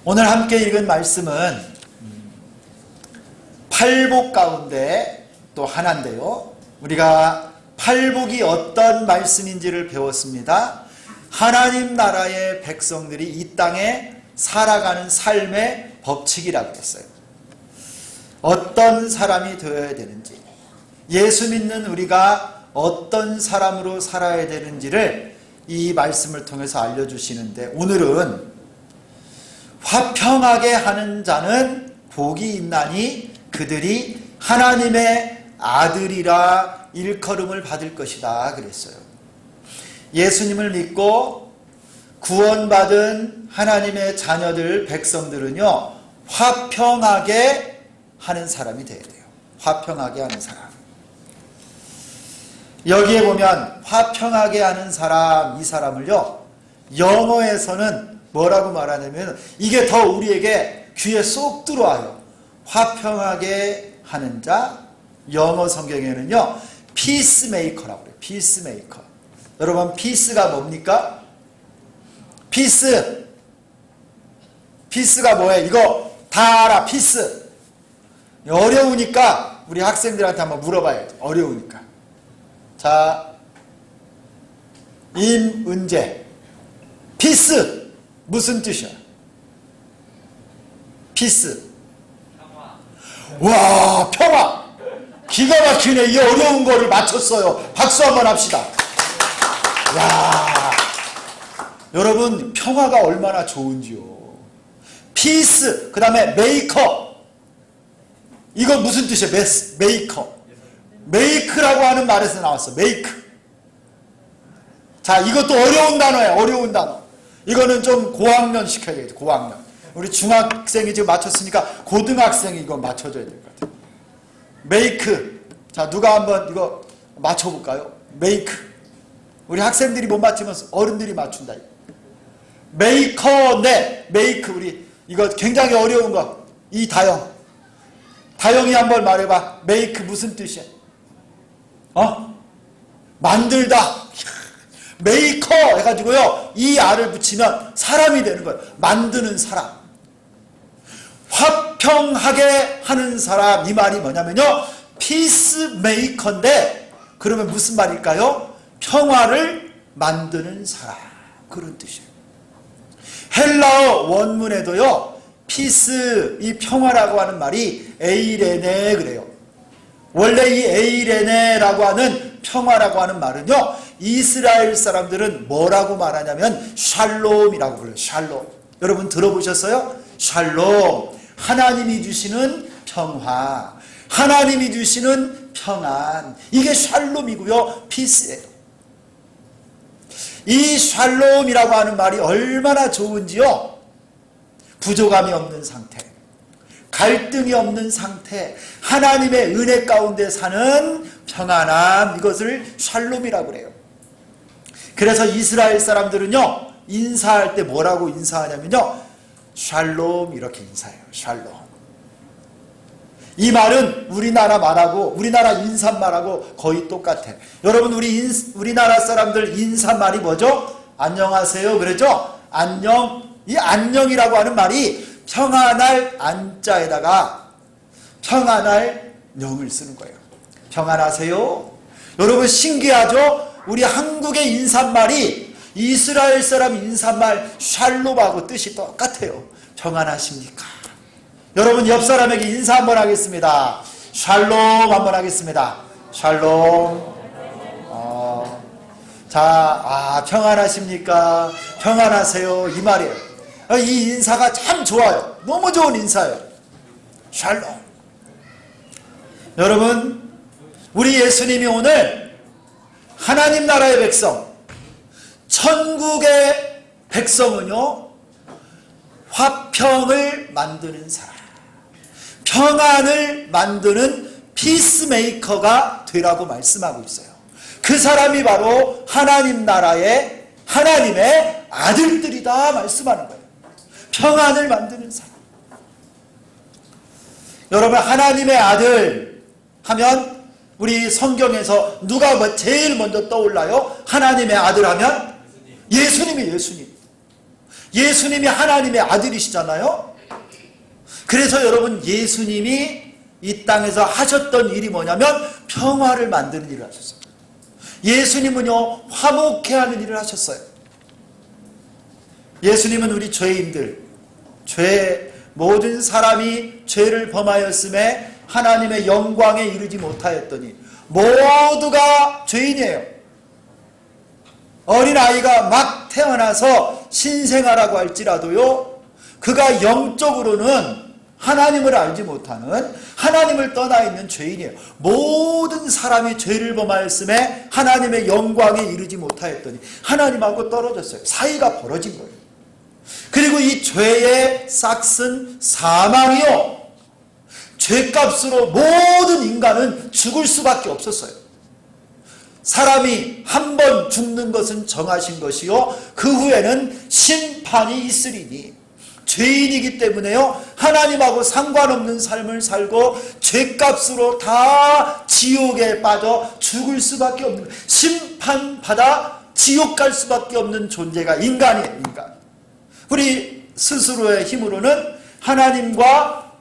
오늘 함께 읽은 말씀은 팔복 가운데 또 하나인데요. 우리가 팔복이 어떤 말씀인지를 배웠습니다. 하나님 나라의 백성들이 이 땅에 살아가는 삶의 법칙이라고 했어요. 어떤 사람이 되어야 되는지, 예수 믿는 우리가 어떤 사람으로 살아야 되는지를 이 말씀을 통해서 알려주시는데, 오늘은 화평하게 하는 자는 복이 있나니 그들이 하나님의 아들이라 일컬음을 받을 것이다 그랬어요. 예수님을 믿고 구원받은 하나님의 자녀들, 백성들은요, 화평하게 하는 사람이 돼야 돼요. 화평하게 하는 사람. 여기에 보면 화평하게 하는 사람, 이 사람을요, 영어에서는 뭐라고 말하냐면, 이게 더 우리에게 귀에 쏙 들어와요. 화평하게 하는 자, 영어 성경에는요, 피스메이커라고 그래요. 피스메이커. 여러분, 피스가 뭡니까? 피스가 뭐예요? 이거 다 알아. 피스. 어려우니까 우리 학생들한테 한번 물어봐야죠. 어려우니까. 자, 임은재. 피스 무슨 뜻이야? 피스. 와, 평화. 기가 막히네. 이 어려운 거를 맞췄어요. 박수 한번 합시다. 야, 여러분, 평화가 얼마나 좋은지요. 피스. 그 다음에 메이커. 이거 무슨 뜻이에요? 메이커. 메이크라고 하는 말에서 나왔어. 메이크. 자, 이것도 어려운 단어예요. 어려운 단어. 이거는 좀 고학년 시켜야 되겠죠. 고학년. 우리 중학생이 지금 맞췄으니까 고등학생이 이거 맞춰줘야 될 것 같아요. 메이크. 자, 누가 한번 이거 맞춰볼까요? 메이크. 우리 학생들이 못 맞추면 어른들이 맞춘다. 메이커인데, 메이크. 우리 이거 굉장히 어려운 거. 이다영. 다영이 한번 말해봐. 메이크 무슨 뜻이야? 만들다. 메이커 해가지고요, 이 알을 붙이면 사람이 되는 거예요. 만드는 사람. 화평하게 하는 사람, 이 말이 뭐냐면요, 피스메이커인데, 그러면 무슨 말일까요? 평화를 만드는 사람, 그런 뜻이에요. 헬라어 원문에도요, 피스, 이 평화라고 하는 말이 에이레네 그래요. 원래 이 에이레네라고 하는 평화라고 하는 말은요, 이스라엘 사람들은 뭐라고 말하냐면 샬롬이라고 불러요. 샬롬. 여러분 들어보셨어요? 샬롬. 하나님이 주시는 평화, 하나님이 주시는 평안, 이게 샬롬이고요, 피스예요. 이 샬롬이라고 하는 말이 얼마나 좋은지요. 부족함이 없는 상태, 갈등이 없는 상태, 하나님의 은혜 가운데 사는 평안함, 이것을 샬롬이라고 그래요. 그래서 이스라엘 사람들은요, 인사할 때 뭐라고 인사하냐면요, 샬롬, 이렇게 인사해요. 샬롬. 이 말은 우리나라 말하고, 우리나라 인사말하고 거의 똑같아. 여러분, 우리나라 사람들 인사말이 뭐죠? 안녕하세요 그랬죠? 안녕. 이 안녕이라고 하는 말이 평안할 안자에다가 평안할 영을 쓰는 거예요. 평안하세요. 여러분, 신기하죠? 우리 한국의 인사말이 이스라엘 사람 인사말 샬롬하고 뜻이 똑같아요. 평안하십니까? 여러분, 옆 사람에게 인사 한번 하겠습니다. 샬롬 한번 하겠습니다. 샬롬. 자, 평안하십니까? 평안하세요. 이 말이에요. 이 인사가 참 좋아요. 너무 좋은 인사예요. 샬롬. 여러분, 우리 예수님이 오늘 하나님 나라의 백성, 천국의 백성은요, 화평을 만드는 사람, 평안을 만드는 피스메이커가 되라고 말씀하고 있어요. 그 사람이 바로 하나님 나라의 하나님의 아들들이다 말씀하는 거예요. 평안을 만드는 사람. 여러분, 하나님의 아들 하면 우리 성경에서 누가 제일 먼저 떠올라요? 하나님의 아들 하면 예수님이 예수님. 예수님이 하나님의 아들이시잖아요. 그래서 여러분, 예수님이 이 땅에서 하셨던 일이 뭐냐면 평화를 만드는 일을 하셨어요. 예수님은요, 화목해 하는 일을 하셨어요. 예수님은 우리 죄인들, 모든 사람이 죄를 범하였음에 하나님의 영광에 이르지 못하였더니 모두가 죄인이에요. 어린아이가 막 태어나서 신생아라고 할지라도요, 그가 영적으로는 하나님을 알지 못하는, 하나님을 떠나 있는 죄인이에요. 모든 사람이 죄를 범하였음에 하나님의 영광에 이르지 못하였더니 하나님하고 떨어졌어요. 사이가 벌어진 거예요. 그리고 이 죄의 싹은 사망이요, 죄값으로 모든 인간은 죽을 수밖에 없었어요. 사람이 한 번 죽는 것은 정하신 것이요, 그 후에는 심판이 있으리니, 죄인이기 때문에요, 하나님하고 상관없는 삶을 살고 죄값으로 다 지옥에 빠져 죽을 수밖에 없는, 심판받아 지옥 갈 수밖에 없는 존재가 인간이에요. 인간. 우리 스스로의 힘으로는 하나님과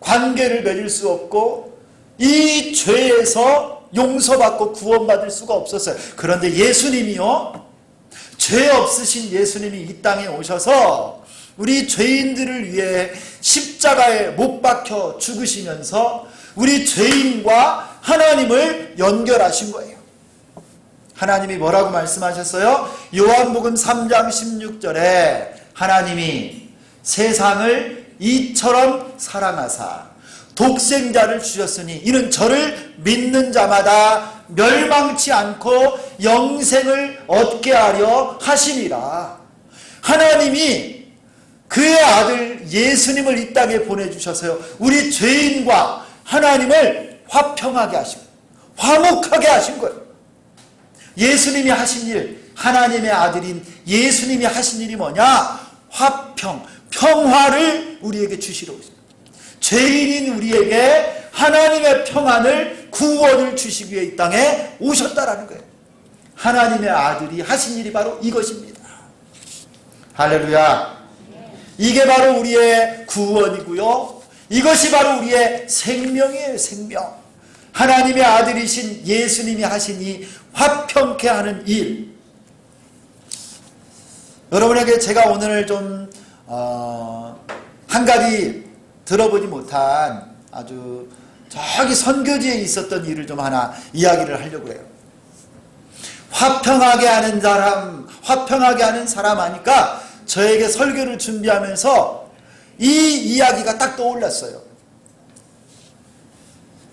관계를 맺을 수 없고 이 죄에서 용서받고 구원받을 수가 없었어요. 그런데 예수님이요, 죄 없으신 예수님이 이 땅에 오셔서 우리 죄인들을 위해 십자가에 못 박혀 죽으시면서 우리 죄인과 하나님을 연결하신 거예요. 하나님이 뭐라고 말씀하셨어요? 요한복음 3장 16절에 하나님이 세상을 이처럼 사랑하사 독생자를 주셨으니 이는 저를 믿는 자마다 멸망치 않고 영생을 얻게 하려 하시니라. 하나님이 그의 아들 예수님을 이 땅에 보내주셔서요, 우리 죄인과 하나님을 화평하게 하시고 화목하게 하신 거예요. 예수님이 하신 일, 하나님의 아들인 예수님이 하신 일이 뭐냐? 화평, 평화를 우리에게 주시러 오십니다. 죄인인 우리에게 하나님의 평안을, 구원을 주시기 위해 이 땅에 오셨다라는 거예요. 하나님의 아들이 하신 일이 바로 이것입니다. 할렐루야. 이게 바로 우리의 구원이고요, 이것이 바로 우리의 생명이에요. 생명. 하나님의 아들이신 예수님이 하신 이 화평케 하는 일, 여러분에게 제가 오늘 좀 한 가지 들어보지 못한 아주 저기 선교지에 있었던 일을 좀 하나 이야기를 하려고 해요. 화평하게 하는 사람, 화평하게 하는 사람 하니까 저에게 설교를 준비하면서 이 이야기가 딱 떠올랐어요.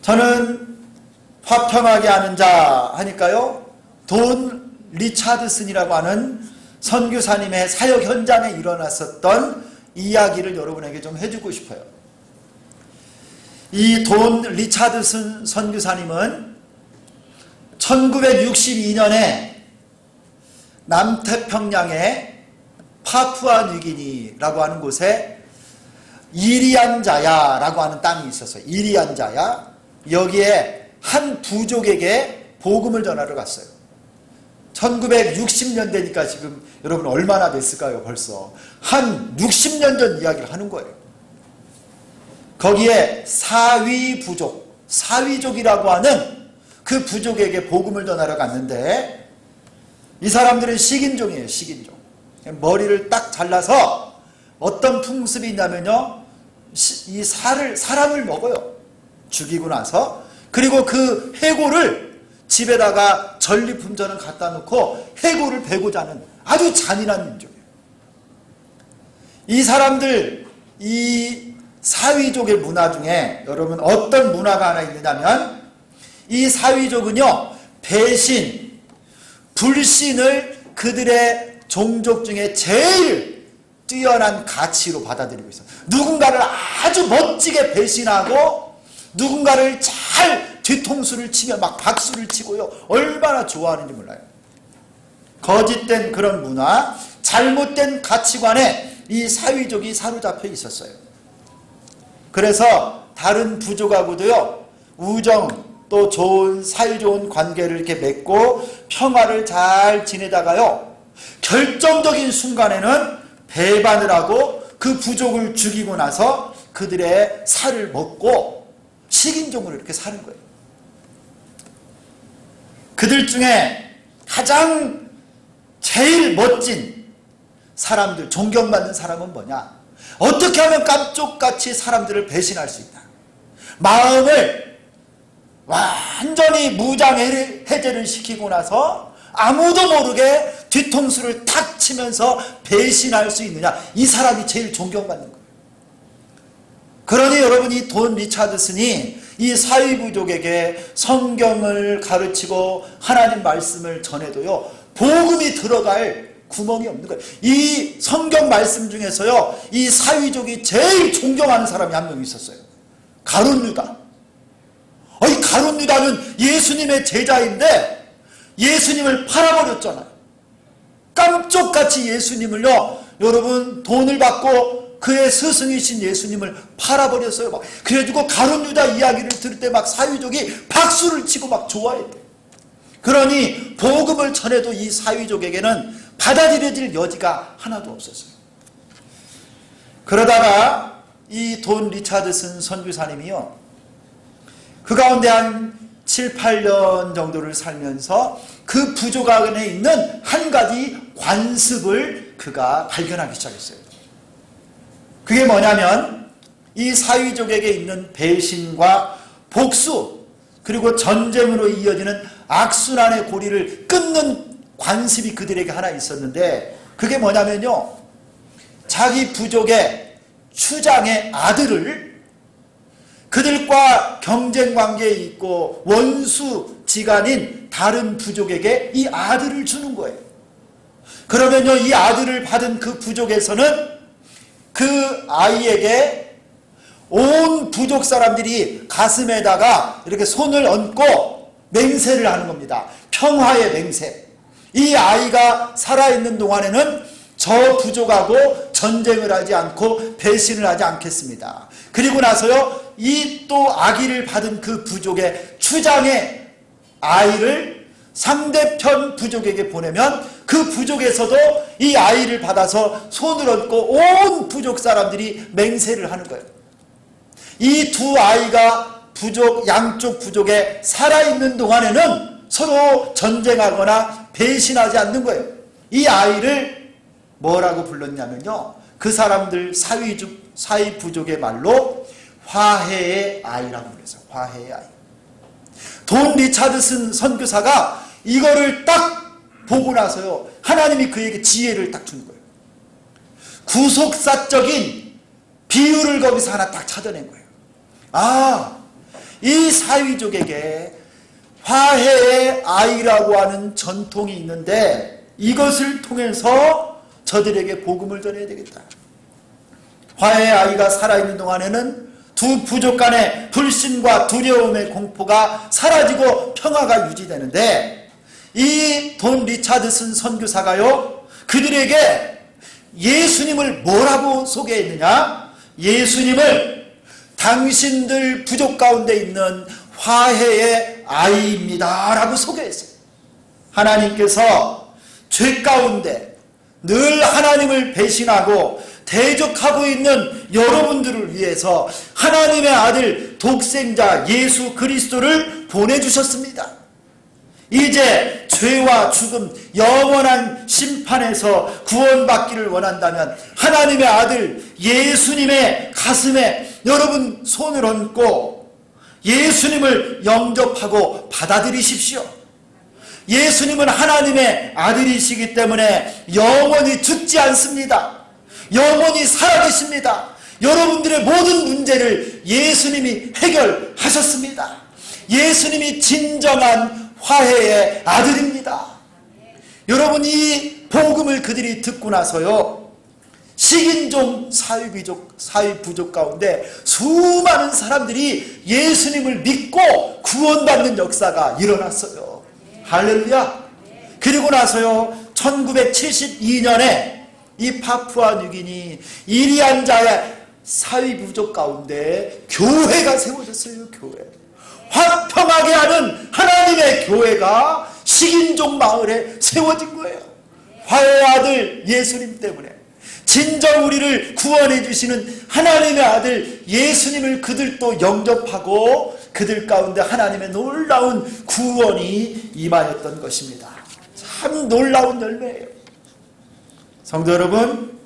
저는 화평하게 하는 자 하니까요, 돈 리차드슨이라고 하는 선교사님의 사역 현장에 일어났었던 이야기를 여러분에게 좀 해주고 싶어요. 이 돈 리차드슨 선교사님은 1962년에 남태평양의 파푸아 뉴기니라고 하는 곳에 이리안자야라고 하는 땅이 있었어요. 이리안자야. 여기에 한 부족에게 복음을 전하러 갔어요. 1960년대니까 지금 여러분 얼마나 됐을까요? 벌써 한 60년 전 이야기를 하는 거예요. 거기에 사위부족, 사위족이라고 하는 그 부족에게 복음을 전하러 갔는데, 이 사람들은 식인종이에요. 식인종. 머리를 딱 잘라서 어떤 풍습이 있냐면요, 이 사람을 먹어요. 죽이고 나서. 그리고 그 해골을 집에다가 전리품전을 갖다 놓고 해골을 베고자 하는 아주 잔인한 민족이에요. 이 사람들, 이 사위족의 문화 중에 여러분 어떤 문화가 하나 있느냐면, 이 사위족은요, 배신, 불신을 그들의 종족 중에 제일 뛰어난 가치로 받아들이고 있어요. 누군가를 아주 멋지게 배신하고 누군가를 잘 뒤통수를 치며 막 박수를 치고요, 얼마나 좋아하는지 몰라요. 거짓된 그런 문화, 잘못된 가치관에 이 사위족이 사로잡혀 있었어요. 그래서 다른 부족하고도요, 우정, 또 좋은 사이좋은 관계를 이렇게 맺고 평화를 잘 지내다가요, 결정적인 순간에는 배반을 하고 그 부족을 죽이고 나서 그들의 살을 먹고 식인종으로 이렇게 사는 거예요. 그들 중에 가장 제일 멋진 사람들, 존경받는 사람은 뭐냐? 어떻게 하면 깜쪽같이 사람들을 배신할 수 있나? 마음을 완전히 무장해제를 시키고 나서 아무도 모르게 뒤통수를 탁 치면서 배신할 수 있느냐? 이 사람이 제일 존경받는 거예요. 그러니 여러분, 이 돈 리차드슨이 이 사위부족에게 성경을 가르치고 하나님 말씀을 전해도요, 복음이 들어갈 구멍이 없는 거예요. 이 성경 말씀 중에서요, 이 사위족이 제일 존경하는 사람이 한 명 있었어요. 가룟 유다. 이 가룟 유다는 예수님의 제자인데 예수님을 팔아버렸잖아요. 깜쪽같이 예수님을요, 여러분, 돈을 받고 그의 스승이신 예수님을 팔아버렸어요. 막 그래가지고 가룟 유다 이야기를 들을 때 막 사위족이 박수를 치고 막 좋아했대요. 그러니 복음을 전해도 이 사위족에게는 받아들여질 여지가 하나도 없었어요. 그러다가 이 돈 리차드슨 선교사님이요, 그 가운데 한 7, 8년 정도를 살면서 그 부족 안에 있는 한 가지 관습을 그가 발견하기 시작했어요. 그게 뭐냐면 이 사위족에게 있는 배신과 복수, 그리고 전쟁으로 이어지는 악순환의 고리를 끊는 관습이 그들에게 하나 있었는데, 그게 뭐냐면요, 자기 부족의 추장의 아들을 그들과 경쟁관계에 있고 원수지간인 다른 부족에게 이 아들을 주는 거예요. 그러면요, 이 아들을 받은 그 부족에서는 그 아이에게 온 부족 사람들이 가슴에다가 이렇게 손을 얹고 맹세를 하는 겁니다. 평화의 맹세. 이 아이가 살아있는 동안에는 저 부족하고 전쟁을 하지 않고 배신을 하지 않겠습니다. 그리고 나서요, 이 또 아기를 받은 그 부족의 추장의 아이를 상대편 부족에게 보내면 그 부족에서도 이 아이를 받아서 손을 얹고 온 부족 사람들이 맹세를 하는 거예요. 이 두 아이가 양쪽 부족에 살아있는 동안에는 서로 전쟁하거나 배신하지 않는 거예요. 이 아이를 뭐라고 불렀냐면요, 그 사람들 사위 부족의 말로 화해의 아이라고 불렀어요. 화해의 아이. 돈 리차드슨 선교사가 이거를 딱 보고 나서요, 하나님이 그에게 지혜를 딱 주는 거예요. 구속사적인 비유를 거기서 하나 딱 찾아낸 거예요. 이 사위족에게 화해의 아이라고 하는 전통이 있는데 이것을 통해서 저들에게 복음을 전해야 되겠다. 화해의 아이가 살아있는 동안에는 두 부족 간의 불신과 두려움의 공포가 사라지고 평화가 유지되는데, 이 돈 리차드슨 선교사가요, 그들에게 예수님을 뭐라고 소개했느냐? 예수님을 당신들 부족 가운데 있는 화해의 아이입니다 라고 소개했어요. 하나님께서 죄 가운데 늘 하나님을 배신하고 대적하고 있는 여러분들을 위해서 하나님의 아들 독생자 예수 그리스도를 보내주셨습니다. 이제 죄와 죽음, 영원한 심판에서 구원받기를 원한다면 하나님의 아들 예수님의 가슴에 여러분 손을 얹고 예수님을 영접하고 받아들이십시오. 예수님은 하나님의 아들이시기 때문에 영원히 죽지 않습니다. 영원히 살아계십니다. 여러분들의 모든 문제를 예수님이 해결하셨습니다. 예수님이 진정한 화해의 아들입니다. 여러분, 이 복음을 그들이 듣고 나서요, 식인종 사위부족 가운데 수많은 사람들이 예수님을 믿고 구원받는 역사가 일어났어요. 할렐루야. 그리고 나서요, 1972년에 이 파푸아 뉴기니 이리안자의 사위부족 가운데 교회가 세워졌어요. 교회. 화평하게 하는 하나님의 교회가 식인종 마을에 세워진 거예요. 화해의 아들 예수님 때문에. 진정 우리를 구원해 주시는 하나님의 아들 예수님을 그들도 영접하고 그들 가운데 하나님의 놀라운 구원이 임하였던 것입니다. 참 놀라운 열매예요. 성도 여러분,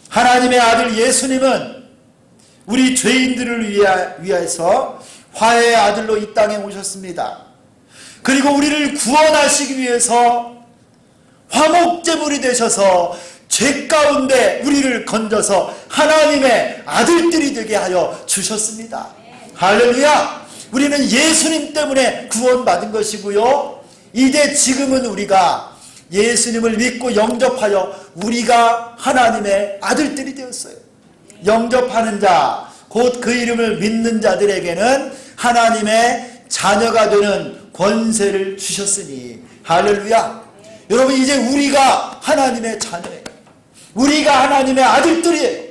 하나님의 아들 예수님은 우리 죄인들을 위해서 화해의 아들로 이 땅에 오셨습니다. 그리고 우리를 구원하시기 위해서 화목제물이 되셔서 죄 가운데 우리를 건져서 하나님의 아들들이 되게 하여 주셨습니다. 할렐루야! 우리는 예수님 때문에 구원받은 것이고요. 이제 지금은 우리가 예수님을 믿고 영접하여 우리가 하나님의 아들들이 되었어요. 영접하는 자, 곧 그 이름을 믿는 자들에게는 하나님의 자녀가 되는 권세를 주셨으니 할렐루야. 여러분, 이제 우리가 하나님의 자녀예요. 우리가 하나님의 아들들이에요.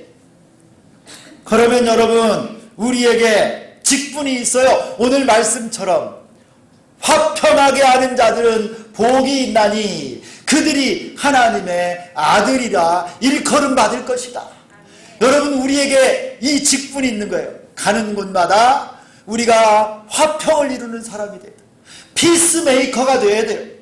그러면 여러분, 우리에게 직분이 있어요. 오늘 말씀처럼 화평하게 하는 자들은 복이 있나니 그들이 하나님의 아들이라 일컬음 받을 것이다. 여러분, 우리에게 이 직분이 있는 거예요. 가는 곳마다 우리가 화평을 이루는 사람이 돼요. 피스메이커가 돼야 돼요.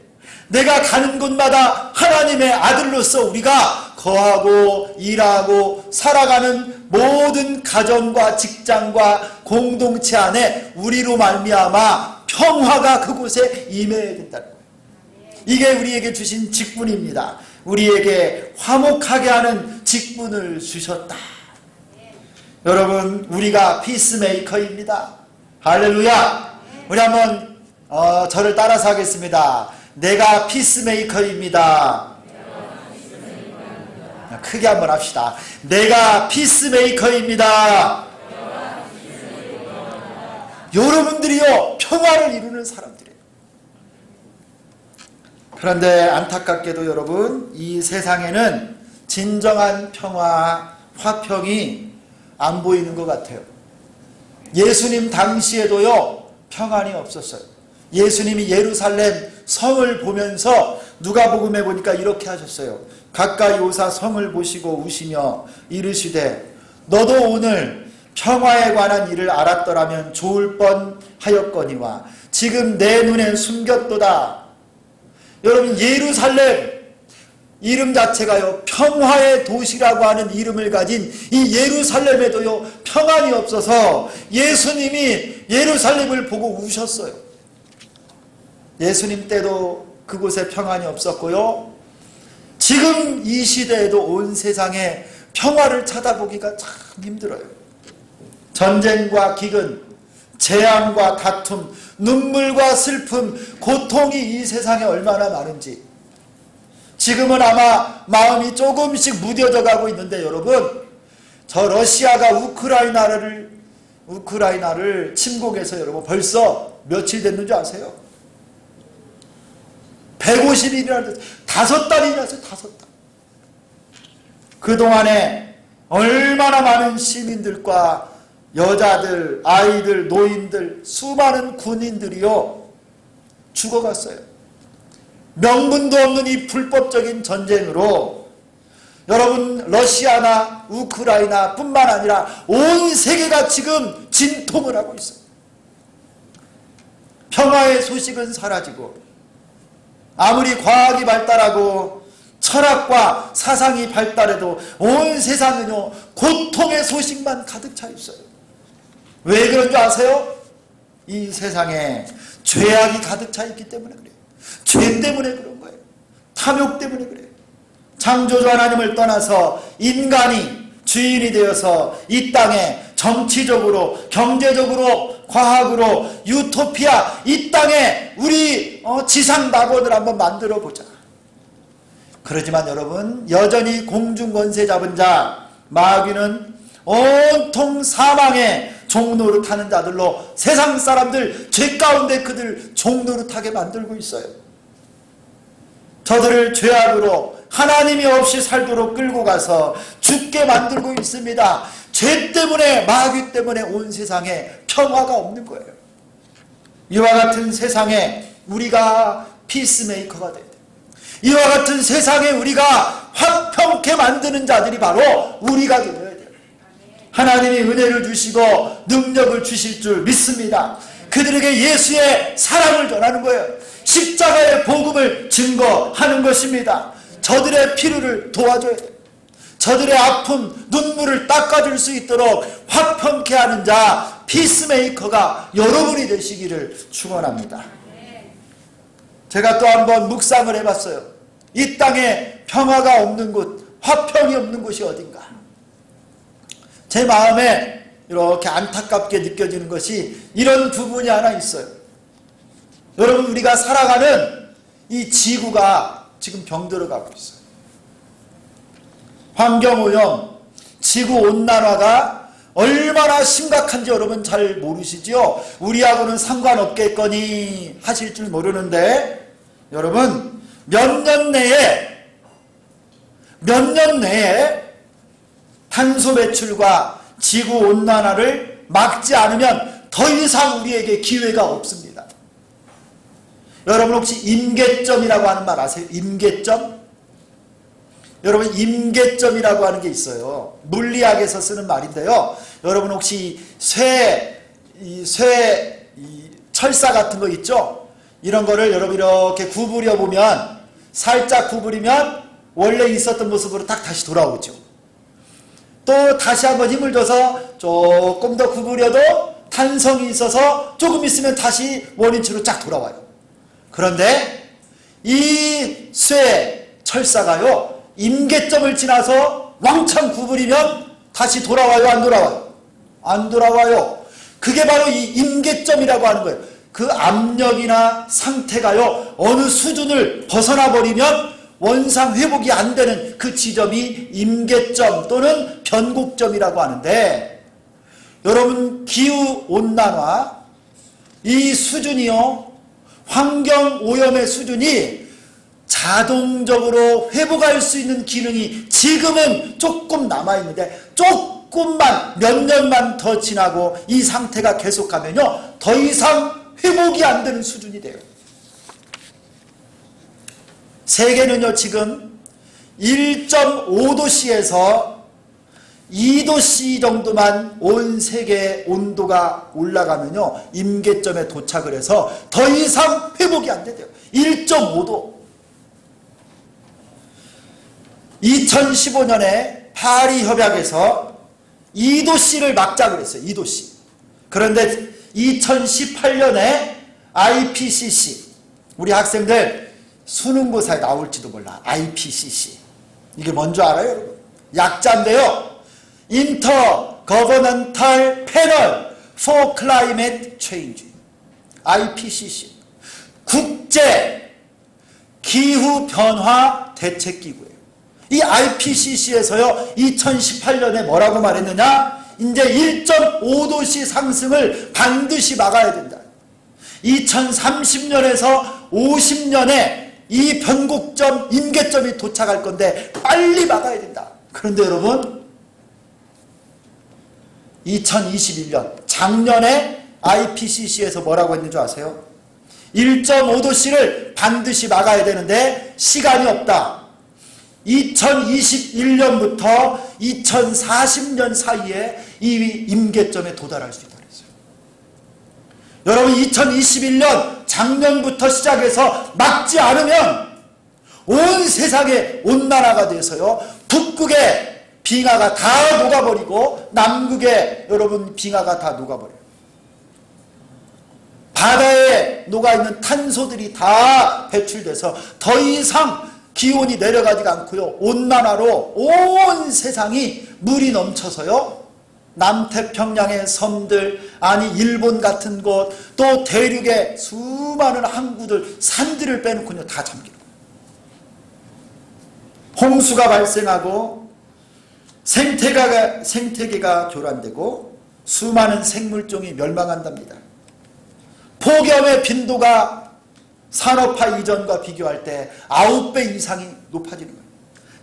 내가 가는 곳마다 하나님의 아들로서 우리가 거하고 일하고 살아가는 모든 가정과 직장과 공동체 안에 우리로 말미암아 평화가 그곳에 임해야 된다는 거예요. 이게 우리에게 주신 직분입니다. 우리에게 화목하게 하는 직분을 주셨다. 여러분, 우리가 피스메이커입니다. 할렐루야. 우리 한번 저를 따라서 하겠습니다. 내가 피스메이커입니다. 크게 한번 합시다. 내가 피스메이커입니다. 여러분들이요, 평화를 이루는 사람들이에요. 그런데 안타깝게도 여러분, 이 세상에는 진정한 평화, 화평이 안 보이는 것 같아요. 예수님 당시에도요, 평안이 없었어요. 예수님이 예루살렘 성을 보면서 누가복음에 보니까 이렇게 하셨어요. 가까이 오사 성을 보시고 우시며 이르시되 너도 오늘 평화에 관한 일을 알았더라면 좋을 뻔하였거니와 지금 내 눈에 숨겼도다. 여러분, 예루살렘 이름 자체가요, 평화의 도시라고 하는 이름을 가진 이 예루살렘에도요, 평안이 없어서 예수님이 예루살렘을 보고 우셨어요. 예수님 때도 그곳에 평안이 없었고요, 지금 이 시대에도 온 세상에 평화를 찾아보기가 참 힘들어요. 전쟁과 기근, 재앙과 다툼, 눈물과 슬픔, 고통이 이 세상에 얼마나 많은지 지금은 아마 마음이 조금씩 무뎌져 가고 있는데, 여러분, 저 러시아가 우크라이나를 침공해서 여러분 벌써 며칠 됐는 줄 아세요? 150일이나 5달이나 됐어요. 5달. 그동안에 얼마나 많은 시민들과 여자들, 아이들, 노인들, 수많은 군인들이요 죽어갔어요. 명분도 없는 이 불법적인 전쟁으로 여러분, 러시아나 우크라이나 뿐만 아니라 온 세계가 지금 진통을 하고 있어요. 평화의 소식은 사라지고, 아무리 과학이 발달하고 철학과 사상이 발달해도 온 세상은요, 고통의 소식만 가득 차 있어요. 왜 그런 줄 아세요? 이 세상에 죄악이 가득 차 있기 때문에 그래요. 죄 때문에 그런 거예요. 탐욕 때문에 그래요. 창조주 하나님을 떠나서 인간이 주인이 되어서 이 땅에 정치적으로, 경제적으로, 과학으로, 유토피아, 이 땅에 우리 지상 낙원을 한번 만들어 보자. 그러지만 여러분, 여전히 공중권세 잡은 자 마귀는 온통 사망의 종노릇하는 자들로 세상 사람들 죄 가운데 그들 종노릇하게 만들고 있어요. 저들을 죄악으로 하나님이 없이 살도록 끌고 가서 죽게 만들고 있습니다. 죄 때문에, 마귀 때문에 온 세상에 평화가 없는 거예요. 이와 같은 세상에 우리가 피스메이커가 돼야 돼요. 이와 같은 세상에 우리가 화평 화평케 만드는 자들이 바로 우리가 되어야 돼요. 하나님이 은혜를 주시고 능력을 주실 줄 믿습니다. 그들에게 예수의 사랑을 전하는 거예요. 십자가의 복음을 증거하는 것입니다. 저들의 필요를 도와줘야 돼요. 저들의 아픔, 눈물을 닦아줄 수 있도록 화평케 하는 자, 피스메이커가 여러분이 되시기를 축원합니다. 제가 또 한번 묵상을 해봤어요. 이 땅에 평화가 없는 곳, 화평이 없는 곳이 어딘가. 제 마음에 이렇게 안타깝게 느껴지는 것이 이런 부분이 하나 있어요. 여러분, 우리가 살아가는 이 지구가 지금 병들어가고 있어요. 환경오염, 지구온난화가 얼마나 심각한지 여러분 잘 모르시죠? 우리하고는 상관없겠거니 하실 줄 모르는데, 여러분 몇 년 내에 탄소 배출과 지구온난화를 막지 않으면 더 이상 우리에게 기회가 없습니다. 여러분 혹시 임계점이라고 하는 말 아세요? 임계점? 여러분 임계점이라고 하는 게 있어요. 물리학에서 쓰는 말인데요. 여러분 혹시 철사 같은 거 있죠? 이런 거를 여러분 이렇게 구부려 보면, 살짝 구부리면 원래 있었던 모습으로 딱 다시 돌아오죠. 또 다시 한번 힘을 줘서 조금 더 구부려도 탄성이 있어서 조금 있으면 다시 원위치로 쫙 돌아와요. 그런데 이 철사가요, 임계점을 지나서 왕창 구부리면 다시 돌아와요, 안 돌아와요? 안 돌아와요. 그게 바로 이 임계점이라고 하는 거예요. 그 압력이나 상태가요, 어느 수준을 벗어나 버리면 원상 회복이 안 되는 그 지점이 임계점 또는 변곡점이라고 하는데, 여러분 기후온난화 이 수준이요, 환경오염의 수준이 자동적으로 회복할 수 있는 기능이 지금은 조금 남아있는데, 조금만 몇 년만 더 지나고 이 상태가 계속하면요, 더 이상 회복이 안 되는 수준이 돼요. 세계는요 지금 1.5도씨에서 2도씨 정도만 온 세계의 온도가 올라가면요 임계점에 도착을 해서 더 이상 회복이 안 돼요. 1.5도. 2015년에 파리 협약에서 2도씨를 막자 그랬어요. 2도씨. 그런데 2018년에 IPCC, 우리 학생들 수능고사에 나올지도 몰라. IPCC. 이게 뭔지 알아요, 여러분? 약자인데요. Intergovernmental Panel for Climate Change. IPCC. 국제 기후변화 대책기구예요. 이 IPCC에서요, 2018년에 뭐라고 말했느냐? 이제 1.5도씨 상승을 반드시 막아야 된다. 2030년에서 50년에 이 변곡점, 임계점이 도착할 건데 빨리 막아야 된다. 그런데 여러분 2021년 작년에 IPCC에서 뭐라고 했는지 줄 아세요? 1.5도씨를 반드시 막아야 되는데 시간이 없다. 2021년부터 2040년 사이에 이 임계점에 도달할 수 있다 그랬어요. 여러분 2021년 작년부터 시작해서 막지 않으면 온 세상에 온난화가 돼서요, 북극의 빙하가 다 녹아버리고 남극의 여러분 빙하가 다 녹아버려요. 바다에 녹아있는 탄소들이 다 배출돼서 더 이상 기온이 내려가지가 않고요, 온난화로 온 세상이 물이 넘쳐서요, 남태평양의 섬들, 아니 일본 같은 곳, 또 대륙의 수많은 항구들, 산들을 빼놓고요 다 잠기고, 홍수가 발생하고 생태계가 교란되고 수많은 생물종이 멸망한답니다. 폭염의 빈도가 산업화 이전과 비교할 때 9배 이상이 높아지는 거예요.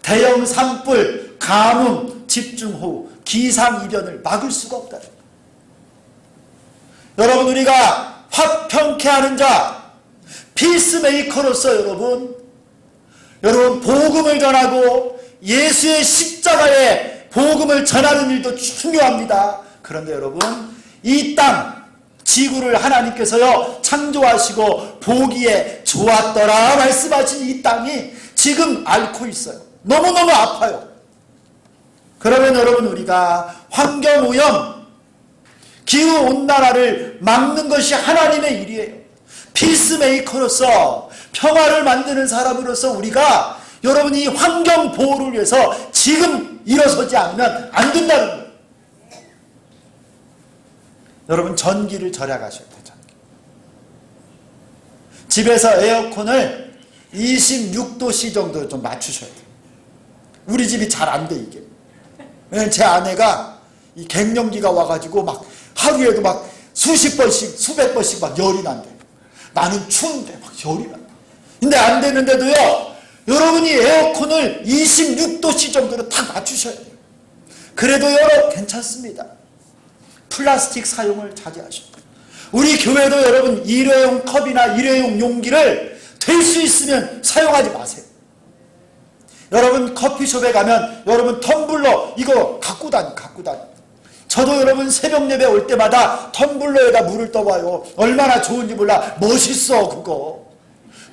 대형 산불, 가뭄, 집중호우, 기상이변을 막을 수가 없다. 여러분 우리가 화평케 하는 자, 피스메이커로서 여러분 복음을 전하고 예수의 십자가의 복음을 전하는 일도 중요합니다. 그런데 여러분, 이 땅, 지구를 하나님께서요 창조하시고 보기에 좋았더라 말씀하신 이 땅이 지금 앓고 있어요. 너무너무 아파요. 그러면 여러분, 우리가 환경오염, 기후온난화를 막는 것이 하나님의 일이에요. 피스메이커로서, 평화를 만드는 사람으로서 우리가 여러분 이 환경 보호를 위해서 지금 일어서지 않으면 안 된다는 거예요. 여러분, 전기를 절약하셔야 돼요. 전기. 집에서 에어컨을 26도씨 정도 좀 맞추셔야 돼요. 우리 집이 잘 안 돼, 이게. 왜냐면 제 아내가 이 갱년기가 와가지고 막 하루에도 막 수십 번씩, 수백 번씩 막 열이 난대. 나는 추운데 막 열이 난다. 근데 안 되는데도요, 여러분이 에어컨을 26도씨 정도로 딱 맞추셔야 돼요. 그래도 여러분 괜찮습니다. 플라스틱 사용을 자제하셔야 돼요. 우리 교회도 여러분 일회용 컵이나 일회용 용기를 될 수 있으면 사용하지 마세요. 여러분 커피숍에 가면 여러분 텀블러 이거 갖고 다니. 저도 여러분 새벽 예배 올 때마다 텀블러에다 물을 떠와요. 얼마나 좋은지 몰라. 멋있어 그거.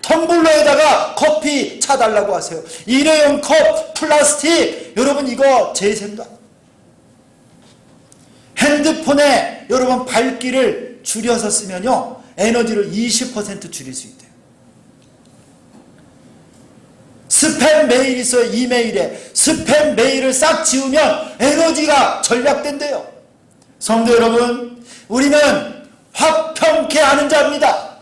텀블러에다가 커피 차달라고 하세요. 일회용 컵, 플라스틱, 여러분 이거 재생도 안 돼요. 핸드폰에 여러분 밝기를 줄여서 쓰면요 에너지를 20% 줄일 수 있대요. 스팸 메일이 있어요. 이메일에 스팸 메일을 싹 지우면 에너지가 절약된대요. 성도 여러분, 우리는 화평케 하는 자입니다.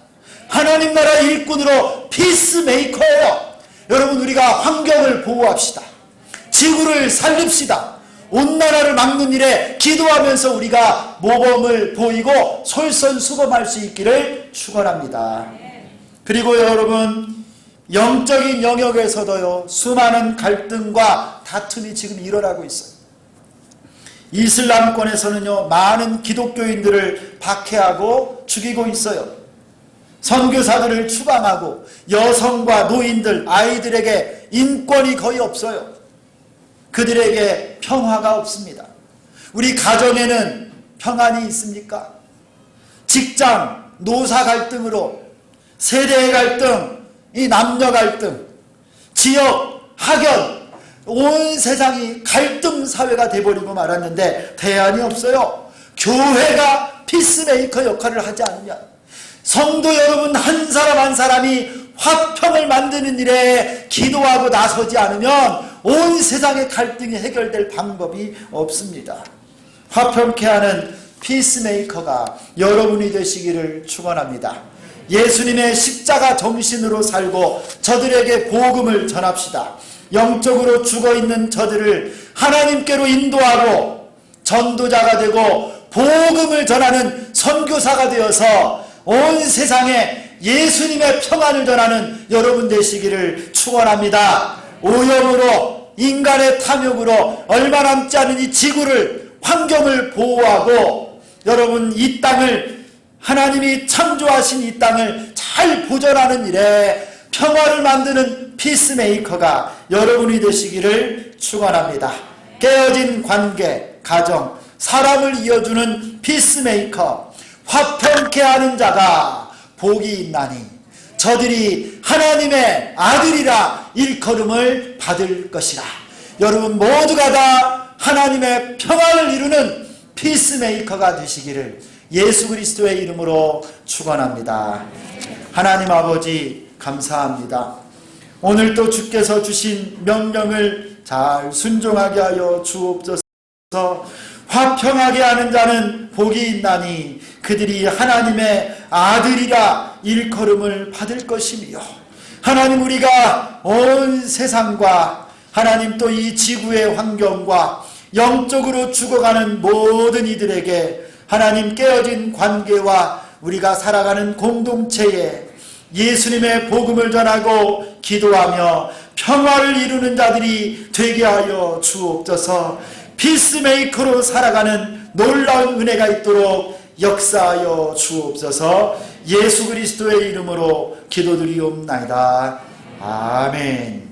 하나님 나라 일꾼으로 피스메이커예요. 여러분, 우리가 환경을 보호합시다. 지구를 살립시다. 온난화를 막는 일에 기도하면서 우리가 모범을 보이고 솔선수범할 수 있기를 축원합니다. 그리고 여러분, 영적인 영역에서도요 수많은 갈등과 다툼이 지금 일어나고 있어요. 이슬람권에서는요 많은 기독교인들을 박해하고 죽이고 있어요. 선교사들을 추방하고 여성과 노인들, 아이들에게 인권이 거의 없어요. 그들에게 평화가 없습니다. 우리 가정에는 평안이 있습니까? 직장, 노사 갈등으로 세대의 갈등, 이 남녀 갈등, 지역, 학연, 온 세상이 갈등 사회가 돼버리고 말았는데 대안이 없어요. 교회가 피스메이커 역할을 하지 않으면, 성도 여러분 한 사람 한 사람이 화평을 만드는 일에 기도하고 나서지 않으면 온 세상의 갈등이 해결될 방법이 없습니다. 화평케 하는 피스메이커가 여러분이 되시기를 축원합니다. 예수님의 십자가 정신으로 살고 저들에게 복음을 전합시다. 영적으로 죽어있는 저들을 하나님께로 인도하고 전도자가 되고 복음을 전하는 선교사가 되어서 온 세상에 예수님의 평안을 전하는 여러분 되시기를 축원합니다. 오염으로, 인간의 탐욕으로 얼마 남지 않은 이 지구를, 환경을 보호하고 여러분 이 땅을, 하나님이 창조하신 이 땅을 잘 보존하는 일에 평화를 만드는 피스메이커가 여러분이 되시기를 축원합니다. 깨어진 관계, 가정, 사람을 이어주는 피스메이커, 화평케 하는 자가 복이 있나니 저들이 하나님의 아들이라 일컬음을 받을 것이라. 여러분 모두가 다 하나님의 평화를 이루는 피스메이커가 되시기를 예수 그리스도의 이름으로 축원합니다. 하나님 아버지 감사합니다. 오늘도 주께서 주신 명령을 잘 순종하게 하여 주옵소서. 화평하게 하는 자는 복이 있나니 그들이 하나님의 아들이라 일컬음을 받을 것이며, 하나님 우리가 온 세상과 하나님 또 이 지구의 환경과 영적으로 죽어가는 모든 이들에게 하나님 깨어진 관계와 우리가 살아가는 공동체에 예수님의 복음을 전하고 기도하며 평화를 이루는 자들이 되게 하여 주옵소서. 피스메이커로 살아가는 놀라운 은혜가 있도록 역사하여 주옵소서. 예수 그리스도의 이름으로 기도드리옵나이다. 아멘.